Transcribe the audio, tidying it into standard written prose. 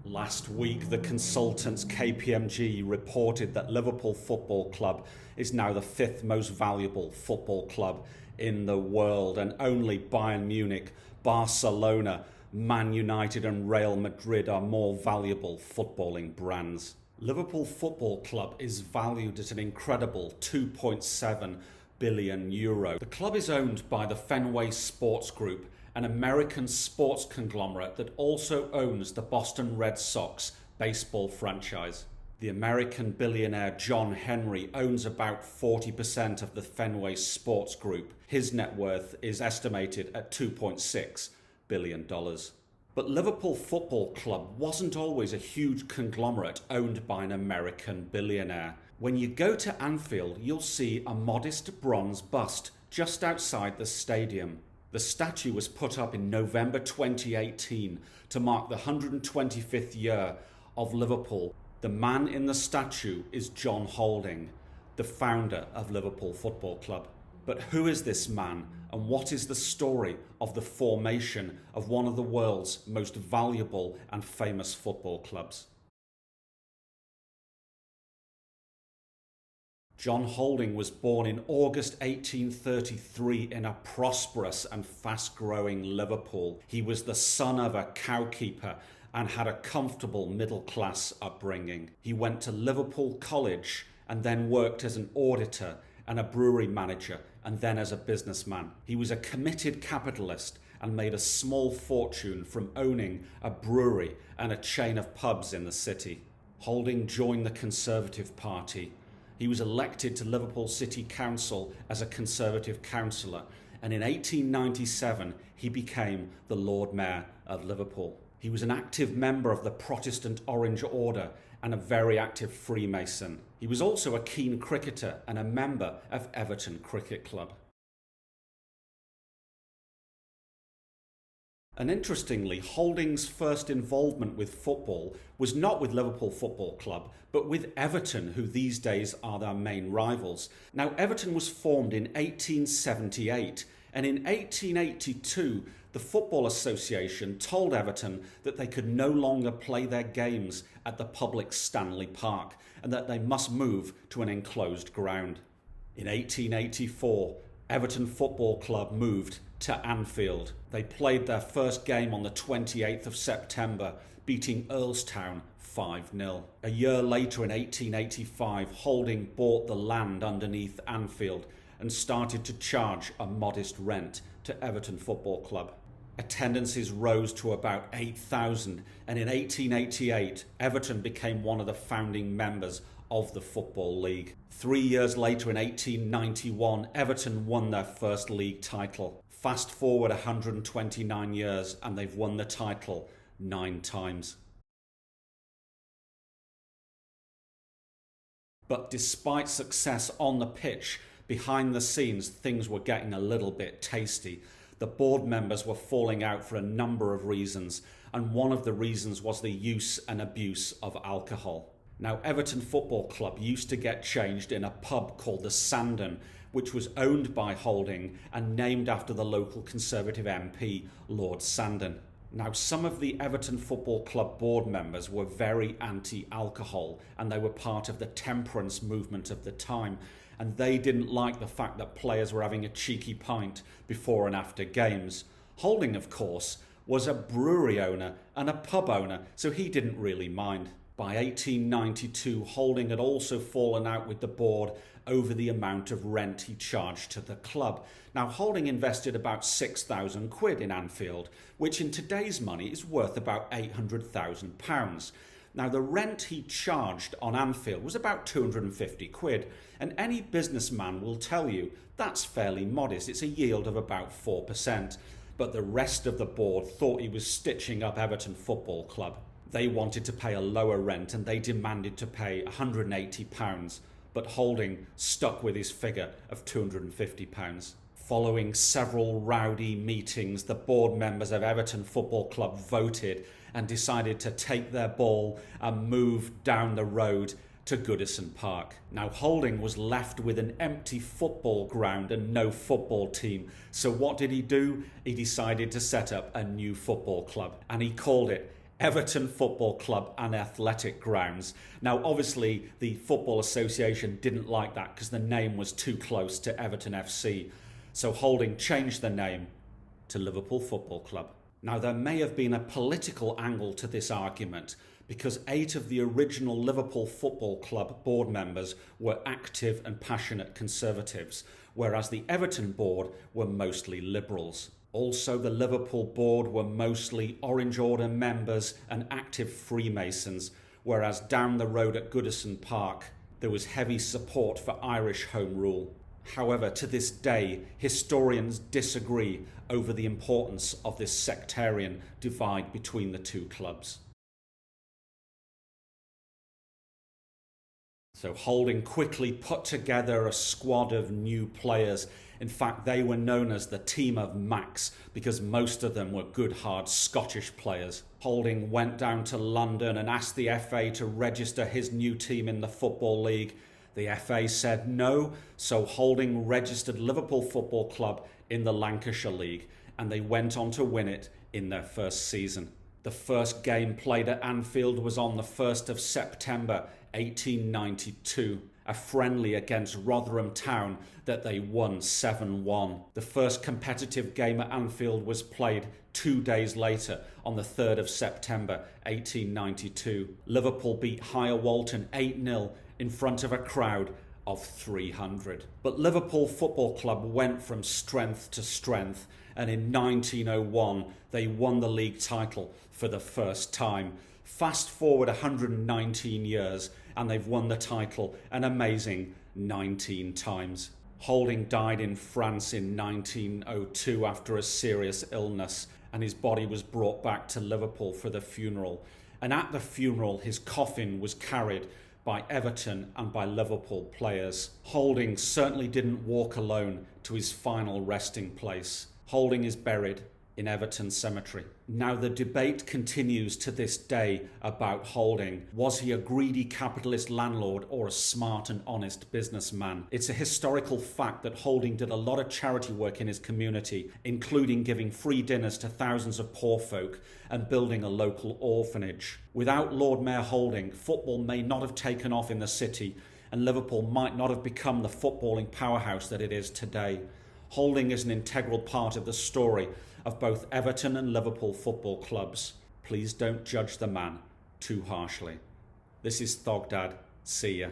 Last week, the consultants KPMG reported that Liverpool Football Club is now the fifth most valuable football club in the world, and only Bayern Munich, Barcelona, Man United and Real Madrid are more valuable footballing brands. Liverpool Football Club is valued at an incredible €2.7 billion. The club is owned by the Fenway Sports Group, an American sports conglomerate that also owns the Boston Red Sox baseball franchise. The American billionaire John Henry owns about 40% of the Fenway Sports Group. His net worth is estimated at $2.6 billion. But Liverpool Football Club wasn't always a huge conglomerate owned by an American billionaire. When you go to Anfield, you'll see a modest bronze bust just outside the stadium. The statue was put up in November 2018 to mark the 125th year of Liverpool. The man in the statue is John Houlding, the founder of Liverpool Football Club. But who is this man, and what is the story of the formation of one of the world's most valuable and famous football clubs? John Houlding was born in August 1833 in a prosperous and fast-growing Liverpool. He was the son of a cowkeeper and had a comfortable middle-class upbringing. He went to Liverpool College and then worked as an auditor and a brewery manager and then as a businessman. He was a committed capitalist and made a small fortune from owning a brewery and a chain of pubs in the city. Houlding joined the Conservative Party. He was elected to Liverpool City Council as a Conservative councillor, and in 1897 he became the Lord Mayor of Liverpool. He was an active member of the Protestant Orange Order and a very active Freemason. He was also a keen cricketer and a member of Everton Cricket Club. And interestingly, Houlding's first involvement with football was not with Liverpool Football Club, but with Everton, who these days are their main rivals. Now, Everton was formed in 1878, and in 1882, the Football Association told Everton that they could no longer play their games at the public Stanley Park, and that they must move to an enclosed ground. In 1884, Everton Football Club moved to Anfield. They played their first game on the 28th of September, beating Earlstown 5-0. A year later, in 1885, Houlding bought the land underneath Anfield and started to charge a modest rent to Everton Football Club. Attendances rose to about 8,000, and in 1888, Everton became one of the founding members of the Football League. 3 years later, in 1891, Everton won their first league title. Fast forward 129 years and they've won the title 9 times. But despite success on the pitch, behind the scenes things were getting a little bit tasty. The board members were falling out for a number of reasons, and one of the reasons was the use and abuse of alcohol. Now, Everton Football Club used to get changed in a pub called the Sandon, which was owned by Houlding and named after the local Conservative MP, Lord Sandon. Now, some of the Everton Football Club board members were very anti-alcohol, and they were part of the temperance movement of the time, and they didn't like the fact that players were having a cheeky pint before and after games. Houlding, of course, was a brewery owner and a pub owner, so he didn't really mind. By 1892, Houlding had also fallen out with the board over the amount of rent he charged to the club. Now, Houlding invested about £6,000 in Anfield, which in today's money is worth about £800,000. Now, the rent he charged on Anfield was about £250, and any businessman will tell you that's fairly modest. It's a yield of about 4%. But the rest of the board thought he was stitching up Everton Football Club. They wanted to pay a lower rent and they demanded to pay £180, but Houlding stuck with his figure of £250. Following several rowdy meetings, the board members of Everton Football Club voted and decided to take their ball and move down the road to Goodison Park. Now, Houlding was left with an empty football ground and no football team. So what did he do? He decided to set up a new football club, and he called it Everton Football Club and Athletic Grounds. Now, obviously, the Football Association didn't like that because the name was too close to Everton FC. So Houlding changed the name to Liverpool Football Club. Now, there may have been a political angle to this argument because 8 of the original Liverpool Football Club board members were active and passionate Conservatives, whereas the Everton board were mostly Liberals. Also, the Liverpool board were mostly Orange Order members and active Freemasons, whereas down the road at Goodison Park, there was heavy support for Irish Home Rule. However, to this day, historians disagree over the importance of this sectarian divide between the two clubs. So Houlding quickly put together a squad of new players. In fact, they were known as the Team of Max because most of them were good, hard Scottish players. Houlding went down to London and asked the FA to register his new team in the Football League. The FA said no, so Houlding registered Liverpool Football Club in the Lancashire League, and they went on to win it in their first season. The first game played at Anfield was on the 1st of September 1892, a friendly against Rotherham Town that they won 7-1. The first competitive game at Anfield was played 2 days later on the 3rd of September 1892. Liverpool beat Higher Walton 8-0 in front of a crowd of 300. But Liverpool Football Club went from strength to strength, and in 1901 they won the league title for the first time. Fast forward 119 years and they've won the title an amazing 19 times. Houlding died in France in 1902 after a serious illness, and his body was brought back to Liverpool for the funeral. And at the funeral, his coffin was carried by Everton and by Liverpool players. Houlding certainly didn't walk alone to his final resting place. Houlding is buried in Everton Cemetery. Now, the debate continues to this day about Houlding. Was he a greedy capitalist landlord or a smart and honest businessman? It's a historical fact that Houlding did a lot of charity work in his community, including giving free dinners to thousands of poor folk and building a local orphanage. Without Lord Mayor Houlding, football may not have taken off in the city, and Liverpool might not have become the footballing powerhouse that it is today. Houlding is an integral part of the story of both Everton and Liverpool football clubs. Please don't judge the man too harshly. This is Thogdad. See ya.